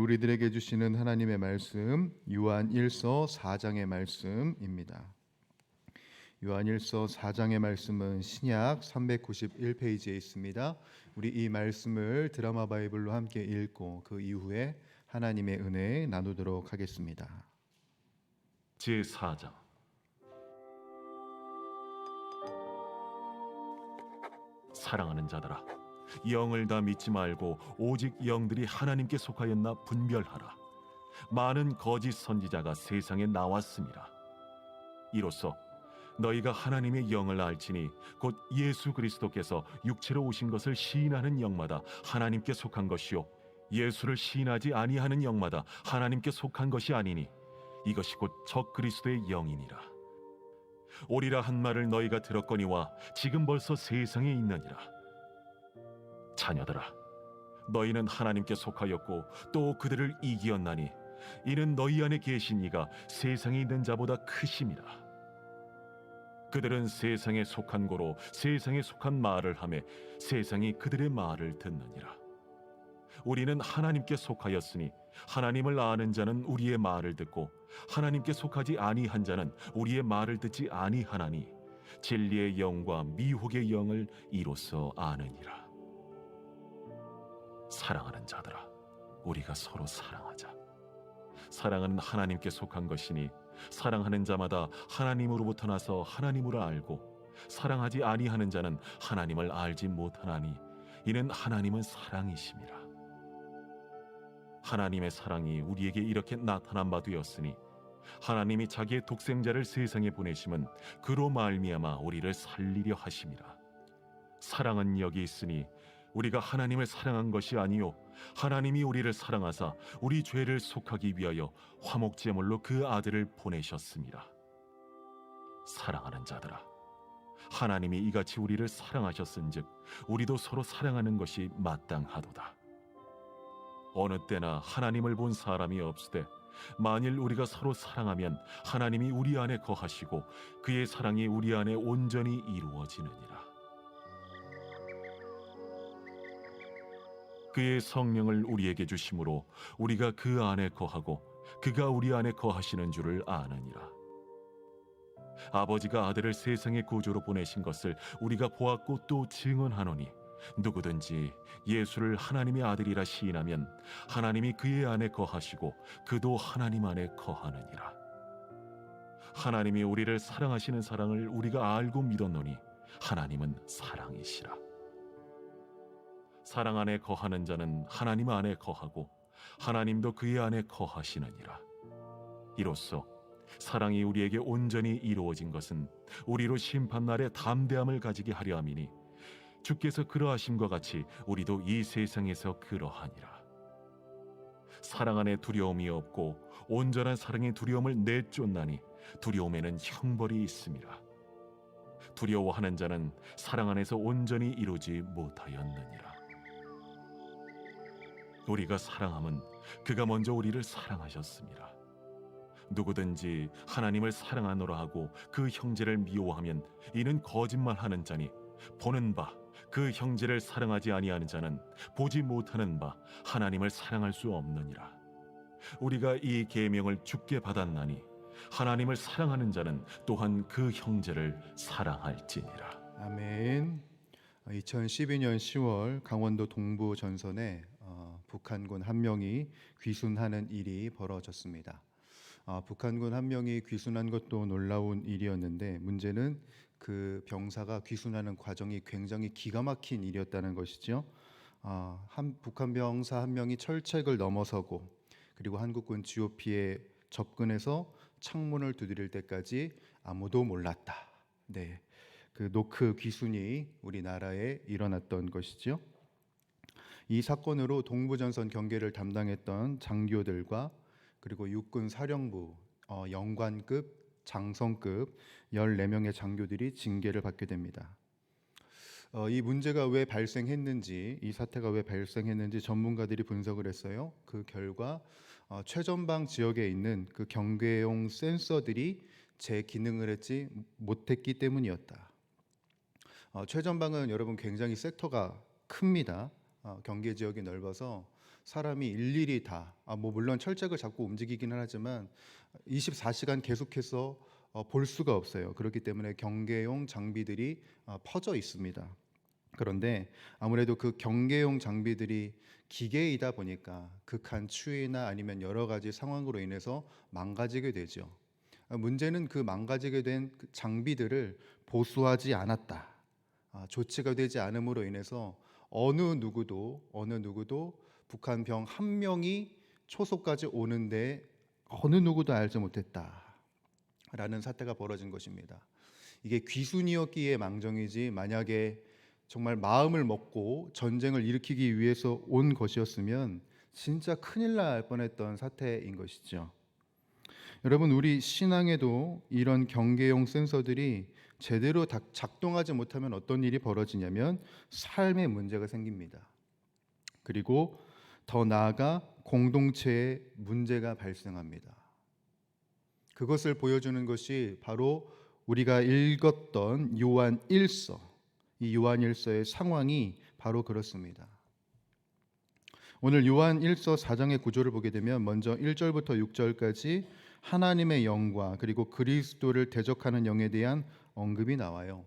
우리들에게 주시는 하나님의 말씀 요한 1서 4장의 말씀입니다. 요한 1서 4장의 말씀은 신약 391페이지에 있습니다. 우리 이 말씀을 드라마 바이블로 함께 읽고 그 이후에 하나님의 은혜 나누도록 하겠습니다. 제4장. 사랑하는 자들아, 영을 다 믿지 말고 오직 영들이 하나님께 속하였나 분별하라. 많은 거짓 선지자가 세상에 나왔습니다. 이로써 너희가 하나님의 영을 알지니 곧 예수 그리스도께서 육체로 오신 것을 시인하는 영마다 하나님께 속한 것이요 예수를 시인하지 아니하는 영마다 하나님께 속한 것이 아니니 이것이 곧 적 그리스도의 영이니라. 오리라 한 말을 너희가 들었거니와 지금 벌써 세상에 있느니라. 자녀들아, 너희는 하나님께 속하였고 또 그들을 이기었나니 이는 너희 안에 계신 이가 세상에 있는 자보다 크심이라. 그들은 세상에 속한 고로 세상에 속한 말을 하매 세상이 그들의 말을 듣느니라. 우리는 하나님께 속하였으니 하나님을 아는 자는 우리의 말을 듣고 하나님께 속하지 아니한 자는 우리의 말을 듣지 아니하나니 진리의 영과 미혹의 영을 이로써 아느니라. 사랑하는 자들아, 우리가 서로 사랑하자. 사랑은 하나님께 속한 것이니 사랑하는 자마다 하나님으로부터 나서 하나님으로 알고 사랑하지 아니하는 자는 하나님을 알지 못하나니 이는 하나님은 사랑이심이라. 하나님의 사랑이 우리에게 이렇게 나타난 바 되었으니 하나님이 자기의 독생자를 세상에 보내심은 그로 말미암아 우리를 살리려 하심이라. 사랑은 여기 있으니 우리가 하나님을 사랑한 것이 아니요 하나님이 우리를 사랑하사 우리 죄를 속하기 위하여 화목제물로 그 아들을 보내셨습니다. 사랑하는 자들아, 하나님이 이같이 우리를 사랑하셨은즉 우리도 서로 사랑하는 것이 마땅하도다. 어느 때나 하나님을 본 사람이 없으되 만일 우리가 서로 사랑하면 하나님이 우리 안에 거하시고 그의 사랑이 우리 안에 온전히 이루어지느니라. 그의 성령을 우리에게 주심으로 우리가 그 안에 거하고 그가 우리 안에 거하시는 줄을 아느니라. 아버지가 아들을 세상의 구주로 보내신 것을 우리가 보았고 또 증언하노니 누구든지 예수를 하나님의 아들이라 시인하면 하나님이 그의 안에 거하시고 그도 하나님 안에 거하느니라. 하나님이 우리를 사랑하시는 사랑을 우리가 알고 믿었노니 하나님은 사랑이시라. 사랑 안에 거하는 자는 하나님 안에 거하고 하나님도 그의 안에 거하시느니라. 이로써 사랑이 우리에게 온전히 이루어진 것은 우리로 심판날에 담대함을 가지게 하려 함이니 주께서 그러하심과 같이 우리도 이 세상에서 그러하니라. 사랑 안에 두려움이 없고 온전한 사랑의 두려움을 내쫓나니 두려움에는 형벌이 있음이라. 두려워하는 자는 사랑 안에서 온전히 이루지 못하였느니라. 우리가 사랑함은 그가 먼저 우리를 사랑하셨습니다. 누구든지 하나님을 사랑하노라 하고 그 형제를 미워하면 이는 거짓말하는 자니 보는 바 그 형제를 사랑하지 아니하는 자는 보지 못하는 바 하나님을 사랑할 수 없느니라. 우리가 이 계명을 주께 받았나니 하나님을 사랑하는 자는 또한 그 형제를 사랑할지니라. 아멘. 2012년 10월 강원도 동부 전선에 북한군 한 명이 귀순하는 일이 벌어졌습니다. 북한군 한 명이 귀순한 것도 놀라운 일이었는데 문제는 그 병사가 귀순하는 과정이 굉장히 기가 막힌 일이었다는 것이죠. 북한 병사 한 명이 철책을 넘어서고 그리고 한국군 GOP에 접근해서 창문을 두드릴 때까지 아무도 몰랐다. 네, 그 노크 귀순이 우리나라에 일어났던 것이죠. 이 사건으로 동부전선 경계를 담당했던 장교들과 그리고 육군 사령부 영관급, 장성급 14명의 장교들이 징계를 받게 됩니다. 이 문제가 왜 발생했는지, 이 사태가 왜 발생했는지 전문가들이 분석을 했어요. 그 결과 최전방 지역에 있는 그 경계용 센서들이 제 기능을 했지 못했기 때문이었다. 최전방은 여러분 굉장히 섹터가 큽니다. 경계 지역이 넓어서 사람이 일일이 다 뭐 물론 철책을 잡고 움직이기는 하지만 24시간 계속해서 볼 수가 없어요. 그렇기 때문에 경계용 장비들이 퍼져 있습니다. 그런데 아무래도 그 경계용 장비들이 기계이다 보니까 극한 추위나 아니면 여러 가지 상황으로 인해서 망가지게 되죠. 문제는 그 망가지게 된 그 장비들을 보수하지 않았다. 조치가 되지 않음으로 인해서 어느 누구도 북한 병 한 명이 초소까지 오는데 어느 누구도 알지 못했다라는 사태가 벌어진 것입니다. 이게 귀순이었기에 망정이지 만약에 정말 마음을 먹고 전쟁을 일으키기 위해서 온 것이었으면 진짜 큰일 날 뻔했던 사태인 것이죠. 여러분, 우리 신앙에도 이런 경계용 센서들이 제대로 작동하지 못하면 어떤 일이 벌어지냐면 삶의 문제가 생깁니다. 그리고 더 나아가 공동체에 문제가 발생합니다. 그것을 보여주는 것이 바로 우리가 읽었던 요한 1서, 이 요한 1서의 상황이 바로 그렇습니다. 오늘 요한 1서 4장의 구조를 보게 되면 먼저 1절부터 6절까지 하나님의 영과 그리고 그리스도를 대적하는 영에 대한 언급이 나와요.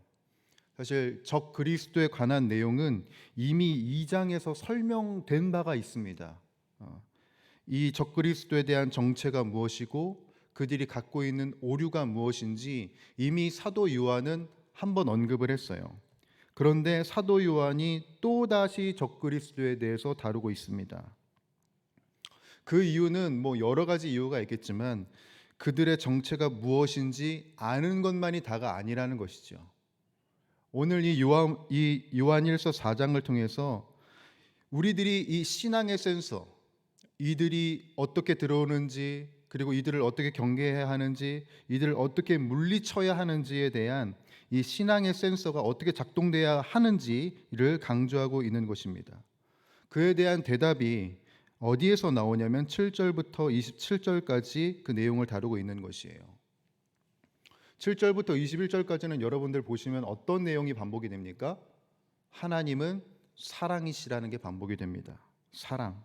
사실 적 그리스도에 관한 내용은 이미 2장에서 설명된 바가 있습니다. 이 적 그리스도에 대한 정체가 무엇이고 그들이 갖고 있는 오류가 무엇인지 이미 사도 요한은 한번 언급을 했어요. 그런데 사도 요한이 또다시 적 그리스도에 대해서 다루고 있습니다. 그 이유는 뭐 여러 가지 이유가 있겠지만 그들의 정체가 무엇인지 아는 것만이 다가 아니라는 것이죠. 오늘 이 요한일서 4장을 통해서 우리들이 이 신앙의 센서, 이들이 어떻게 들어오는지 그리고 이들을 어떻게 경계해야 하는지 이들을 어떻게 물리쳐야 하는지에 대한 이 신앙의 센서가 어떻게 작동돼야 하는지를 강조하고 있는 것입니다. 그에 대한 대답이 어디에서 나오냐면 7절부터 27절까지 그 내용을 다루고 있는 것이에요. 7절부터 21절까지는 여러분들 보시면 어떤 내용이 반복이 됩니까? 하나님은 사랑이시라는 게 반복이 됩니다. 사랑.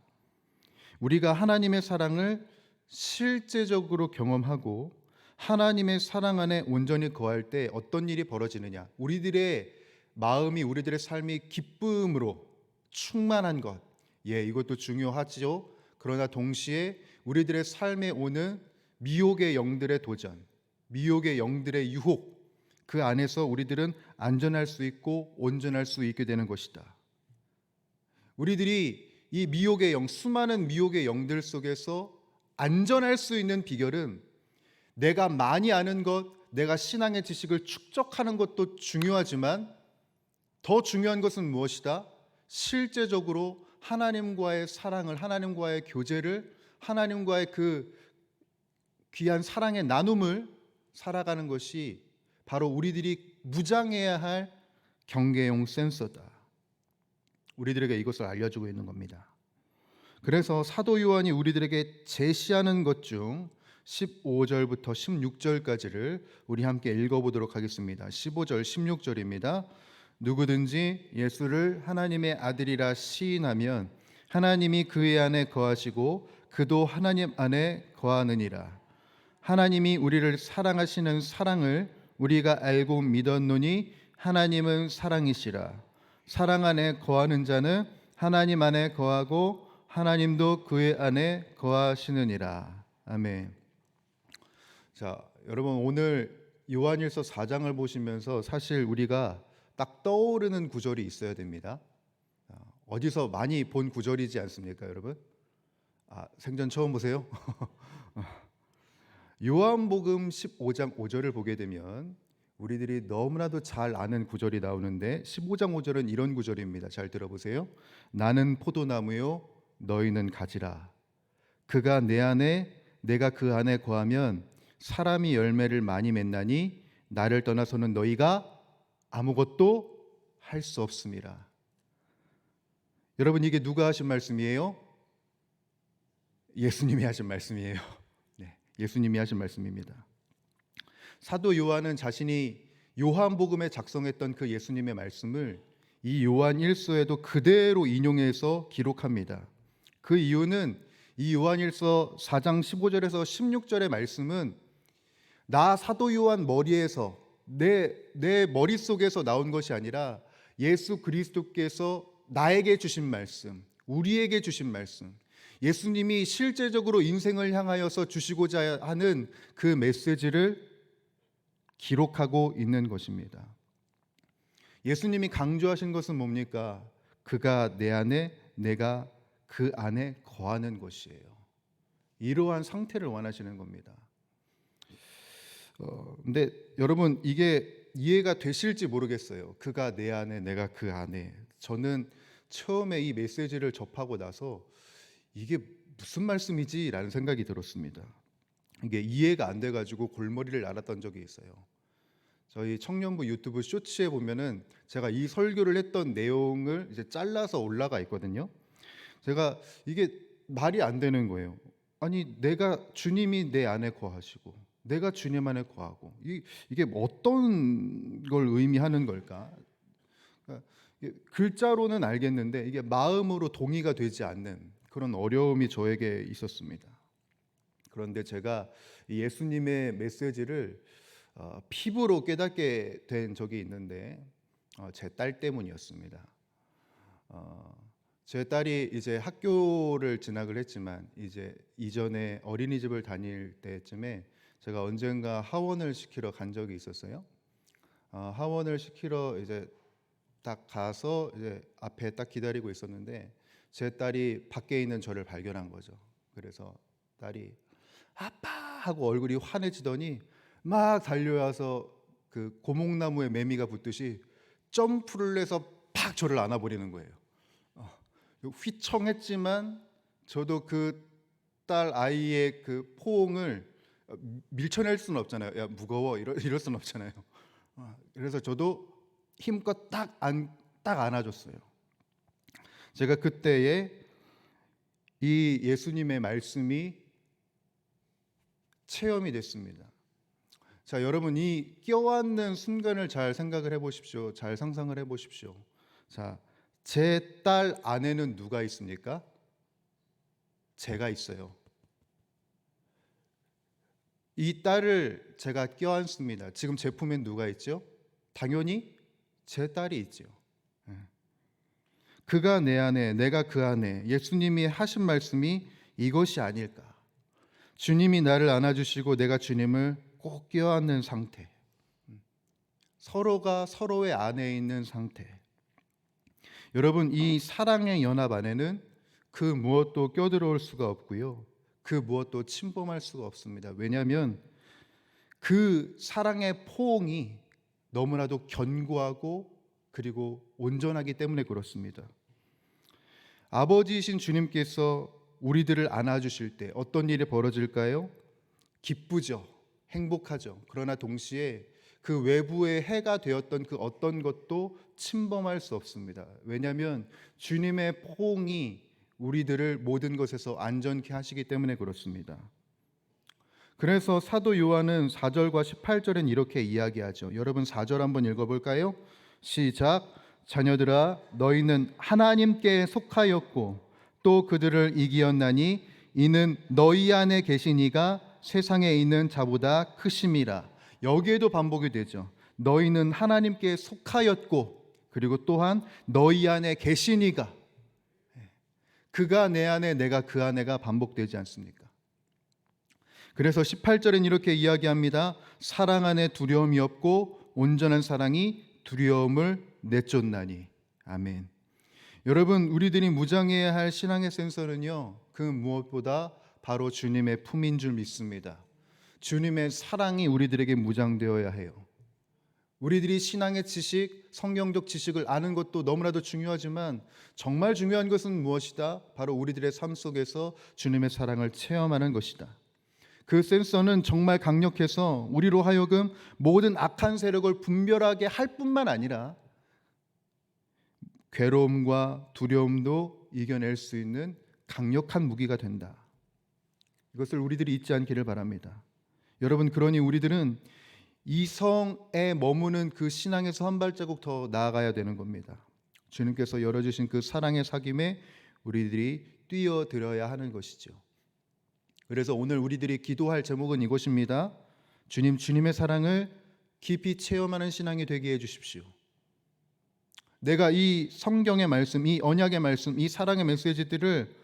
우리가 하나님의 사랑을 실제적으로 경험하고 하나님의 사랑 안에 온전히 거할 때 어떤 일이 벌어지느냐? 우리들의 마음이, 우리들의 삶이 기쁨으로 충만한 것. 이것도 중요하죠. 그러나 동시에 우리들의 삶에 오는 미혹의 영들의 도전, 미혹의 영들의 유혹, 그 안에서 우리들은 안전할 수 있고 온전할 수 있게 되는 것이다. 우리들이 이 미혹의 영, 수많은 미혹의 영들 속에서 안전할 수 있는 비결은 내가 많이 아는 것, 내가 신앙의 지식을 축적하는 것도 중요하지만 더 중요한 것은 무엇이다? 실제적으로 하나님과의 사랑을, 하나님과의 교제를, 하나님과의 그 귀한 사랑의 나눔을 살아가는 것이 바로 우리들이 무장해야 할 경계용 센서다. 우리들에게 이것을 알려주고 있는 겁니다. 그래서 사도 요한이 우리들에게 제시하는 것 중 15절부터 16절까지를 우리 함께 읽어보도록 하겠습니다. 15절, 16절입니다. 누구든지 예수를 하나님의 아들이라 시인하면 하나님이 그의 안에 거하시고 그도 하나님 안에 거하느니라. 하나님이 우리를 사랑하시는 사랑을 우리가 알고 믿었노니 하나님은 사랑이시라. 사랑 안에 거하는 자는 하나님 안에 거하고 하나님도 그의 안에 거하시느니라. 아멘. 자, 여러분 오늘 요한일서 4장을 보시면서 사실 우리가 딱 떠오르는 구절이 있어야 됩니다. 어디서 많이 본 구절이지 않습니까, 여러분? 생전 처음 보세요? 요한복음 15장 5절을 보게 되면 우리들이 너무나도 잘 아는 구절이 나오는데 15장 5절은 이런 구절입니다. 잘 들어보세요. 나는 포도나무요 너희는 가지라. 그가 내 안에 내가 그 안에 거하면 사람이 열매를 많이 맺나니 나를 떠나서는 너희가 아무것도 할 수 없습니다. 여러분 이게 누가 하신 말씀이에요? 예수님이 하신 말씀이에요. 네, 예수님이 하신 말씀입니다. 사도 요한은 자신이 요한복음에 작성했던 그 예수님의 말씀을 이 요한 1서에도 그대로 인용해서 기록합니다. 그 이유는 이 요한일서 4장 15절에서 16절의 말씀은 나 사도 요한 머리에서 내 머릿속에서 나온 것이 아니라 예수 그리스도께서 나에게 주신 말씀, 우리에게 주신 말씀, 예수님이 실제적으로 인생을 향하여서 주시고자 하는 그 메시지를 기록하고 있는 것입니다. 예수님이 강조하신 것은 뭡니까? 그가 내 안에, 내가 그 안에 거하는 것이에요. 이러한 상태를 원하시는 겁니다. 근데 여러분, 이게 이해가 되실지 모르겠어요. 그가 내 안에, 내가 그 안에. 저는 처음에 이 메시지를 접하고 나서 이게 무슨 말씀이지? 라는 생각이 들었습니다. 이게 이해가 안 돼가지고 골머리를 앓았던 적이 있어요. 저희 청년부 유튜브 쇼츠에 보면은 제가 이 설교를 했던 내용을 이제 잘라서 올라가 있거든요. 제가 이게 말이 안 되는 거예요. 아니, 내가 주님이 내 안에 거하시고 내가 주님 안에 거하고 이게 어떤 걸 의미하는 걸까? 그러니까 글자로는 알겠는데 이게 마음으로 동의가 되지 않는 그런 어려움이 저에게 있었습니다. 그런데 제가 예수님의 메시지를 피부로 깨닫게 된 적이 있는데 제 딸 때문이었습니다. 제 딸이 이제 학교를 진학을 했지만 이제 이전에 어린이집을 다닐 때쯤에 제가 언젠가 하원을 시키러 간 적이 있었어요. 하원을 시키러 이제 딱 가서 이제 앞에 딱 기다리고 있었는데 제 딸이 밖에 있는 저를 발견한 거죠. 그래서 딸이 아빠 하고 얼굴이 환해지더니 막 달려와서 그 고목나무에 매미가 붙듯이 점프를 해서 팍 저를 안아버리는 거예요. 휘청했지만 저도 그 딸 아이의 그 포옹을 밀쳐낼 수는 없잖아요. 야 무거워 이럴 수는 없잖아요. 그래서 저도 힘껏 딱 안아줬어요. 제가 그때에 이 예수님의 말씀이 체험이 됐습니다. 자, 여러분 이 껴안는 순간을 잘 생각을 해보십시오. 잘 상상을 해보십시오. 자, 제 딸 안에는 누가 있습니까? 제가 있어요. 이 딸을 제가 껴안습니다. 지금 제 품엔 누가 있죠? 당연히 제 딸이 있죠. 그가 내 안에, 내가 그 안에. 예수님이 하신 말씀이 이것이 아닐까? 주님이 나를 안아주시고 내가 주님을 꼭 껴안는 상태. 서로가 서로의 안에 있는 상태. 여러분, 이 사랑의 연합 안에는 그 무엇도 껴들어올 수가 없고요. 그 무엇도 침범할 수가 없습니다. 왜냐하면 그 사랑의 포옹이 너무나도 견고하고 그리고 온전하기 때문에 그렇습니다. 아버지이신 주님께서 우리들을 안아주실 때 어떤 일이 벌어질까요? 기쁘죠. 행복하죠. 그러나 동시에 그 외부의 해가 되었던 그 어떤 것도 침범할 수 없습니다. 왜냐하면 주님의 포옹이 우리들을 모든 것에서 안전케 하시기 때문에 그렇습니다. 그래서 사도 요한은 4절과 18절엔 이렇게 이야기하죠. 여러분 4절 한번 읽어볼까요? 시작. 자녀들아 너희는 하나님께 속하였고 또 그들을 이기었나니 이는 너희 안에 계신 이가 세상에 있는 자보다 크심이라. 여기에도 반복이 되죠. 너희는 하나님께 속하였고 그리고 또한 너희 안에 계신 이가, 그가 내 안에 내가 그 안에가 반복되지 않습니까? 그래서 18절엔 이렇게 이야기합니다. 사랑 안에 두려움이 없고 온전한 사랑이 두려움을 내쫓나니. 아멘. 여러분, 우리들이 무장해야 할 신앙의 센서는요, 그 무엇보다 바로 주님의 품인 줄 믿습니다. 주님의 사랑이 우리들에게 무장되어야 해요. 우리들이 신앙의 지식, 성경적 지식을 아는 것도 너무나도 중요하지만 정말 중요한 것은 무엇이다? 바로 우리들의 삶 속에서 주님의 사랑을 체험하는 것이다. 그 센서는 정말 강력해서 우리로 하여금 모든 악한 세력을 분별하게 할 뿐만 아니라 괴로움과 두려움도 이겨낼 수 있는 강력한 무기가 된다. 이것을 우리들이 잊지 않기를 바랍니다. 여러분, 그러니 우리들은 이성에 머무는 그 신앙에서 한 발자국 더 나아가야 되는 겁니다. 주님께서 열어주신 그 사랑의 사귐에 우리들이 뛰어들어야 하는 것이죠. 그래서 오늘 우리들이 기도할 제목은 이것입니다. 주님, 주님의 사랑을 깊이 체험하는 신앙이 되게 해주십시오. 내가 이 성경의 말씀, 이 언약의 말씀, 이 사랑의 메시지들을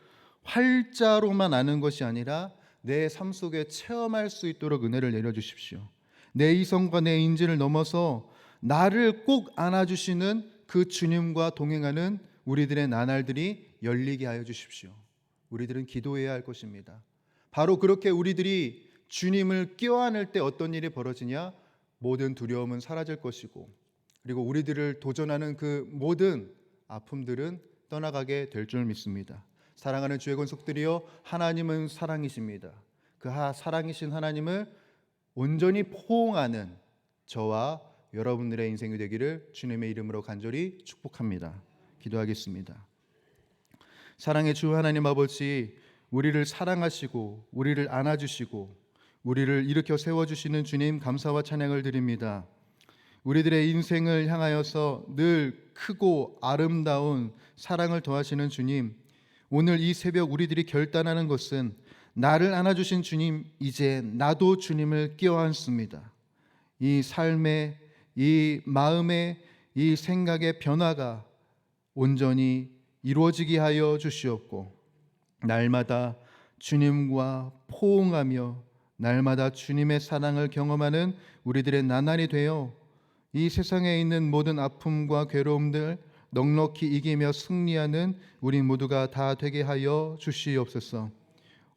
활자로만 아는 것이 아니라 내 삶 속에 체험할 수 있도록 은혜를 내려주십시오. 내 이성과 내 인지를 넘어서 나를 꼭 안아주시는 그 주님과 동행하는 우리들의 나날들이 열리게 하여 주십시오. 우리들은 기도해야 할 것입니다. 바로 그렇게 우리들이 주님을 껴안을 때 어떤 일이 벌어지냐? 모든 두려움은 사라질 것이고, 그리고 우리들을 도전하는 그 모든 아픔들은 떠나가게 될 줄 믿습니다. 사랑하는 주의 권속들이여, 하나님은 사랑이십니다. 그 사랑이신 하나님을 온전히 포옹하는 저와 여러분들의 인생이 되기를 주님의 이름으로 간절히 축복합니다. 기도하겠습니다. 사랑의 주 하나님 아버지, 우리를 사랑하시고 우리를 안아주시고 우리를 일으켜 세워주시는 주님, 감사와 찬양을 드립니다. 우리들의 인생을 향하여서 늘 크고 아름다운 사랑을 더하시는 주님, 오늘 이 새벽 우리들이 결단하는 것은 나를 안아주신 주님, 이제 나도 주님을 껴안습니다. 이 삶의, 이 마음의, 이 생각의 변화가 온전히 이루어지게 하여 주시옵고, 날마다 주님과 포옹하며 날마다 주님의 사랑을 경험하는 우리들의 나날이 되어 이 세상에 있는 모든 아픔과 괴로움들 넉넉히 이기며 승리하는 우리 모두가 다 되게 하여 주시옵소서.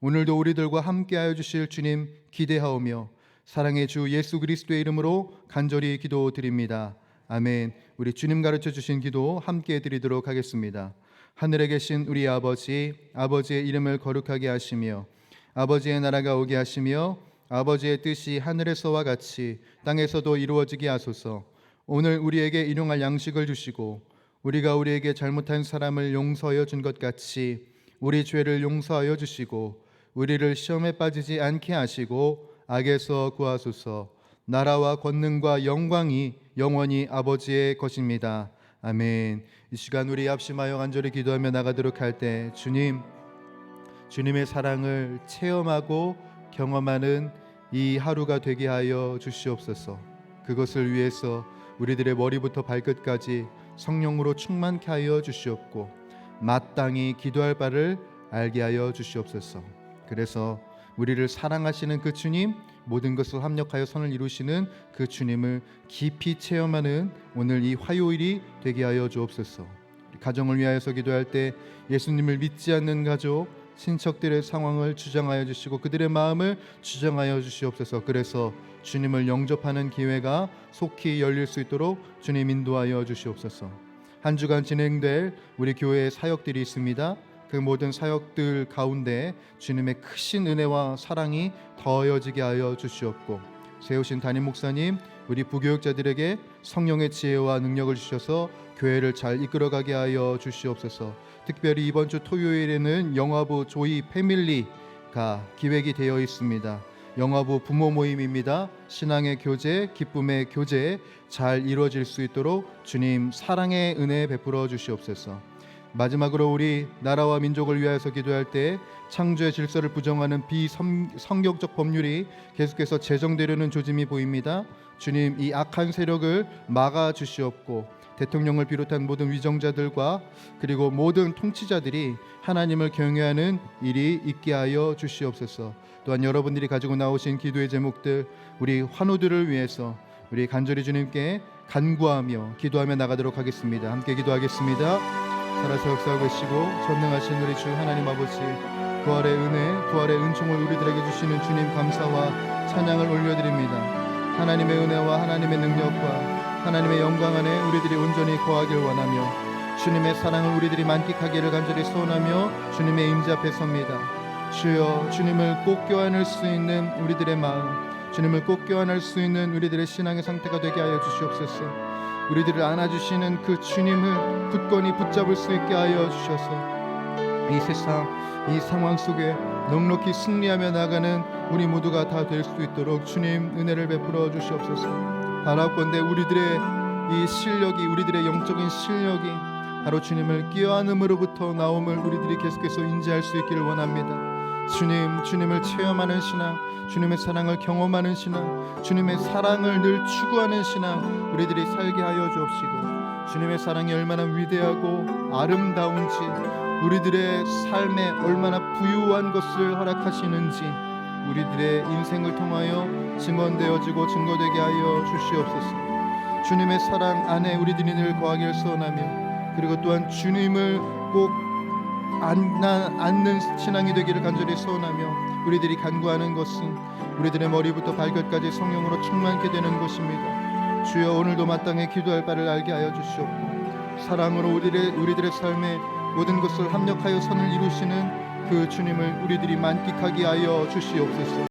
오늘도 우리들과 함께하여 주실 주님 기대하오며 사랑의 주 예수 그리스도의 이름으로 간절히 기도드립니다. 아멘. 우리 주님 가르쳐 주신 기도 함께 드리도록 하겠습니다. 하늘에 계신 우리 아버지, 아버지의 이름을 거룩하게 하시며 아버지의 나라가 오게 하시며 아버지의 뜻이 하늘에서와 같이 땅에서도 이루어지게 하소서. 오늘 우리에게 일용할 양식을 주시고 우리가 우리에게 잘못한 사람을 용서하여 준 것 같이 우리 죄를 용서하여 주시고 우리를 시험에 빠지지 않게 하시고 악에서 구하소서. 나라와 권능과 영광이 영원히 아버지의 것입니다. 아멘. 이 시간 우리 합심하여 간절히 기도하며 나가도록 할 때 주님의 사랑을 체험하고 경험하는 이 하루가 되게 하여 주시옵소서. 그것을 위해서 우리들의 머리부터 발끝까지 성령으로 충만케 하여 주시옵고 마땅히 기도할 바를 알게 하여 주시옵소서. 그래서 우리를 사랑하시는 그 주님, 모든 것을 합력하여 선을 이루시는 그 주님을 깊이 체험하는 오늘 이 화요일이 되게 하여 주옵소서. 가정을 위하여서 기도할 때 예수님을 믿지 않는 가족, 친척들의 상황을 주장하여 주시고 그들의 마음을 주장하여 주시옵소서. 그래서 주님을 영접하는 기회가 속히 열릴 수 있도록 주님 인도하여 주시옵소서. 한 주간 진행될 우리 교회의 사역들이 있습니다. 그 모든 사역들 가운데 주님의 크신 은혜와 사랑이 더해지게 하여 주시옵고 세우신 담임 목사님, 우리 부교육자들에게 성령의 지혜와 능력을 주셔서 교회를 잘 이끌어가게 하여 주시옵소서. 특별히 이번 주 토요일에는 영화부 조이 패밀리가 기획이 되어 있습니다. 영화부 부모 모임입니다. 신앙의 교제, 기쁨의 교제 잘 이루어질 수 있도록 주님 사랑의 은혜 베풀어 주시옵소서. 마지막으로 우리 나라와 민족을 위하여서 기도할 때 창조의 질서를 부정하는 비성경적 법률이 계속해서 제정되려는 조짐이 보입니다. 주님, 이 악한 세력을 막아 주시옵고 대통령을 비롯한 모든 위정자들과 그리고 모든 통치자들이 하나님을 경외하는 일이 있게 하여 주시옵소서. 또한 여러분들이 가지고 나오신 기도의 제목들, 우리 환우들을 위해서 우리 간절히 주님께 간구하며 기도하며 나가도록 하겠습니다. 함께 기도하겠습니다. 살아서 역사하고 계시고 전능하신 우리 주 하나님 아버지, 부활의 은혜, 부활의 은총을 우리들에게 주시는 주님 감사와 찬양을 올려드립니다. 하나님의 은혜와 하나님의 능력과 하나님의 영광 안에 우리들이 온전히 거하길 원하며 주님의 사랑을 우리들이 만끽하기를 간절히 소원하며 주님의 임재 앞에 섭니다. 주여, 주님을 꼭 껴안을 수 있는 우리들의 마음, 주님을 꼭 껴안을 수 있는 우리들의 신앙의 상태가 되게 하여 주시옵소서. 우리들을 안아주시는 그 주님을 굳건히 붙잡을 수 있게 하여 주셔서 이 세상, 이 상황 속에 넉넉히 승리하며 나가는 우리 모두가 다 될 수 있도록 주님 은혜를 베풀어 주시옵소서. 바라건대 우리들의 이 실력이, 우리들의 영적인 실력이 바로 주님을 껴안음으로부터 나옴을 우리들이 계속해서 인지할 수 있기를 원합니다. 주님을 체험하는 신앙, 주님의 사랑을 경험하는 신앙, 주님의 사랑을 늘 추구하는 신앙 우리들이 살게 하여 주옵시고, 주님의 사랑이 얼마나 위대하고 아름다운지, 우리들의 삶에 얼마나 부유한 것을 허락하시는지 우리들의 인생을 통하여 증언되어지고 증거되게 하여 주시옵소서. 주님의 사랑 안에 우리들이 늘 거하기를 소원하며, 그리고 또한 주님을 꼭 안는 신앙이 되기를 간절히 소원하며, 우리들이 간구하는 것은 우리들의 머리부터 발끝까지 성령으로 충만케 되는 것입니다. 주여, 오늘도 마땅히 기도할 바를 알게 하여 주시옵고, 사랑으로 우리들의 삶에 모든 것을 합력하여 선을 이루시는 그 주님을 우리들이 만끽하게 하여 주시옵소서.